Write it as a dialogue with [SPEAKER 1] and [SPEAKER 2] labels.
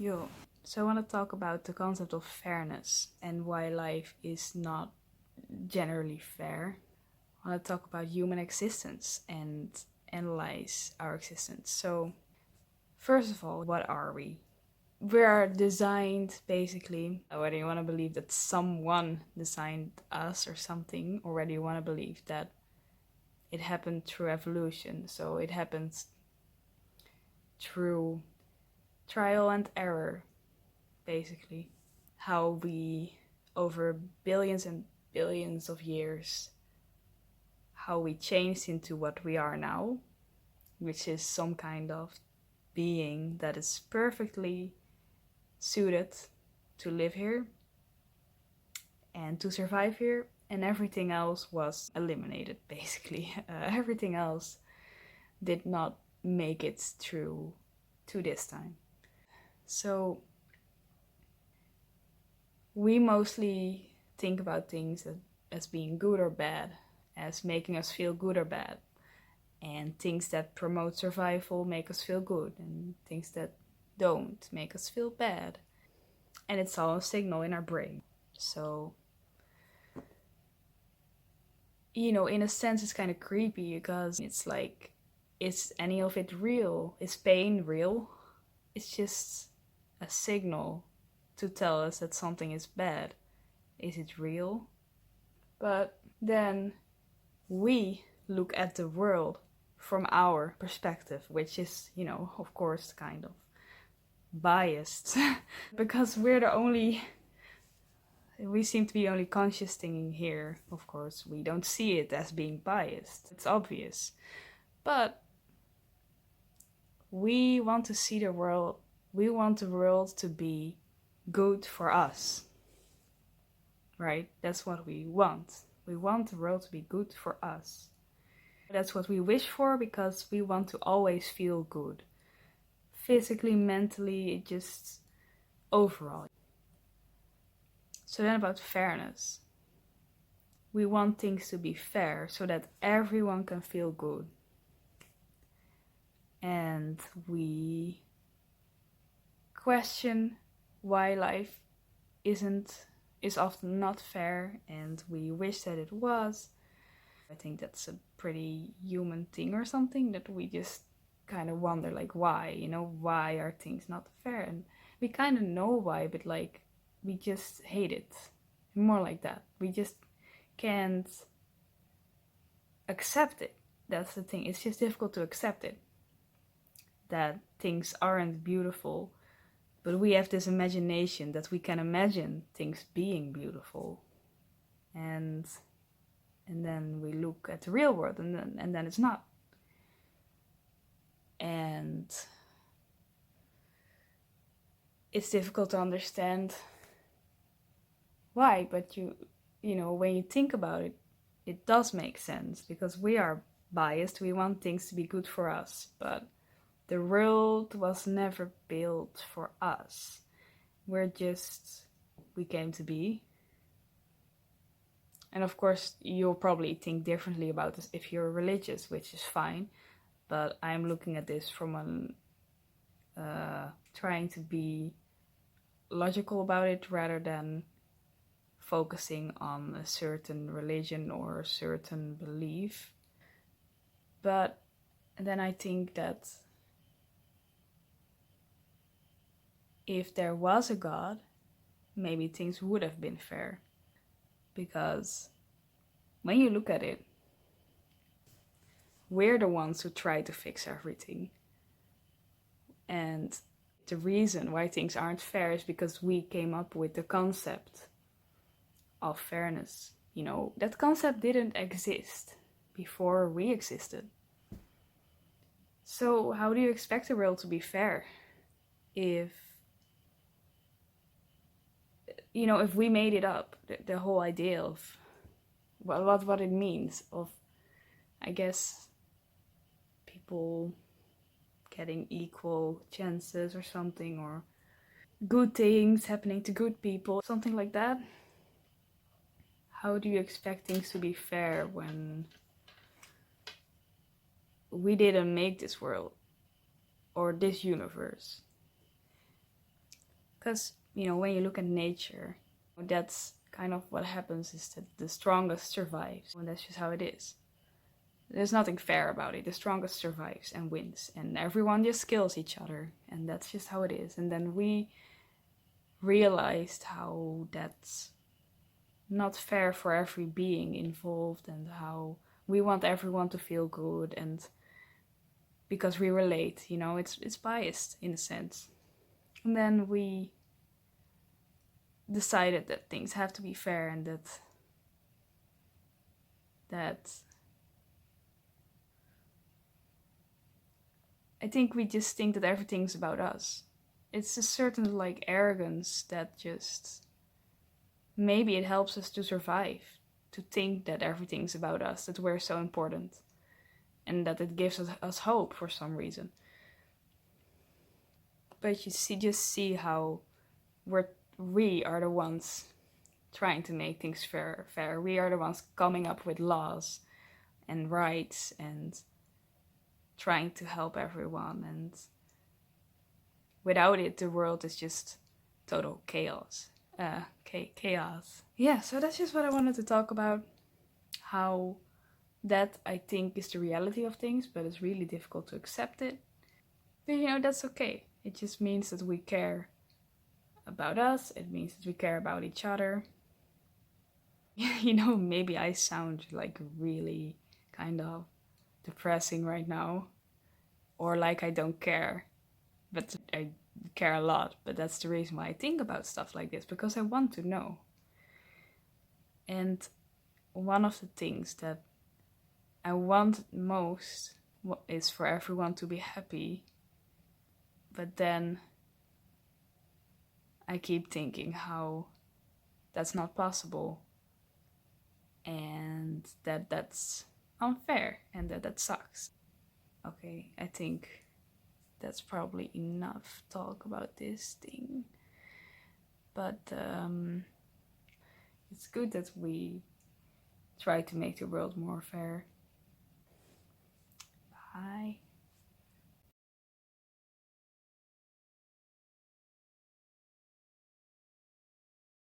[SPEAKER 1] Yo, so I want to talk about the concept of fairness and why life is not generally fair. I want to talk about human existence and analyze our existence. So, first of all, what are we? We are designed basically, whether you want to believe that someone designed us or something, or whether you want to believe that it happened through evolution. So, it happens through trial and error, basically. How we, over billions and billions of years, how we changed into what we are now, which is some kind of being that is perfectly suited to live here and to survive here, and everything else was eliminated, basically. Everything else did not make it through to this time. So we mostly think about things as being good or bad, as making us feel good or bad. And things that promote survival make us feel good, and things that don't make us feel bad. And it's all a signal in our brain. So, in a sense, it's kind of creepy because it's like, is any of it real? Is pain real? It's just a signal to tell us that something is bad. Is it real? But then we look at the world from our perspective, which is, of course, kind of biased. Because we seem to be the only conscious thing here. Of course, we don't see it as being biased. It's obvious. But we want to see the world, we want the world to be good for us. Right? That's what we want. We want the world to be good for us. That's what we wish for because we want to always feel good. Physically, mentally, just overall. So then about fairness. We want things to be fair so that everyone can feel good. And we question why life is often not fair, and we wish that it was. I think that's a pretty human thing or something, that we just kind of wonder, like, why? Why are things not fair? And we kind of know why, but like, we just hate it. More like that. We just can't accept it. That's the thing. It's just difficult to accept it. That things aren't beautiful. But we have this imagination that we can imagine things being beautiful. And then we look at the real world and then it's not. And it's difficult to understand why, but when you think about it, it does make sense because we are biased. We want things to be good for us, but the world was never built for us. We came to be. And of course, you'll probably think differently about this if you're religious, which is fine. But I'm looking at this from trying to be logical about it rather than focusing on a certain religion or a certain belief. But then I think that if there was a God, maybe things would have been fair. Because when you look at it, we're the ones who try to fix everything. And the reason why things aren't fair is because we came up with the concept of fairness. That concept didn't exist before we existed. So how do you expect the world to be fair if we made it up, the whole idea of what it means, of, I guess, people getting equal chances or something, or good things happening to good people, something like that. How do you expect things to be fair when we didn't make this world or this universe? Because, when you look at nature, that's kind of what happens, is that the strongest survives. And that's just how it is. There's nothing fair about it. The strongest survives and wins. And everyone just kills each other. And that's just how it is. And then we realized how that's not fair for every being involved, and how we want everyone to feel good, and because we relate, it's biased in a sense. And then we decided that things have to be fair, and that I think we just think that everything's about us. It's a certain arrogance that just, maybe it helps us to survive, to think that everything's about us, that we're so important, and that it gives us hope for some reason. But just see how we are the ones trying to make things fair. We are the ones coming up with laws and rights and trying to help everyone. And without it, the world is just total chaos. Chaos. Yeah, so that's just what I wanted to talk about. How that, I think, is the reality of things, but it's really difficult to accept it. But that's okay. It just means that we care about us. It means that we care about each other. Maybe I sound really kind of depressing right now, or like I don't care, but I care a lot. But that's the reason why I think about stuff like this, because I want to know. And one of the things that I want most is for everyone to be happy. But then I keep thinking how that's not possible, and that's unfair, and that sucks. Okay, I think that's probably enough talk about this thing. But it's good that we try to make the world more fair.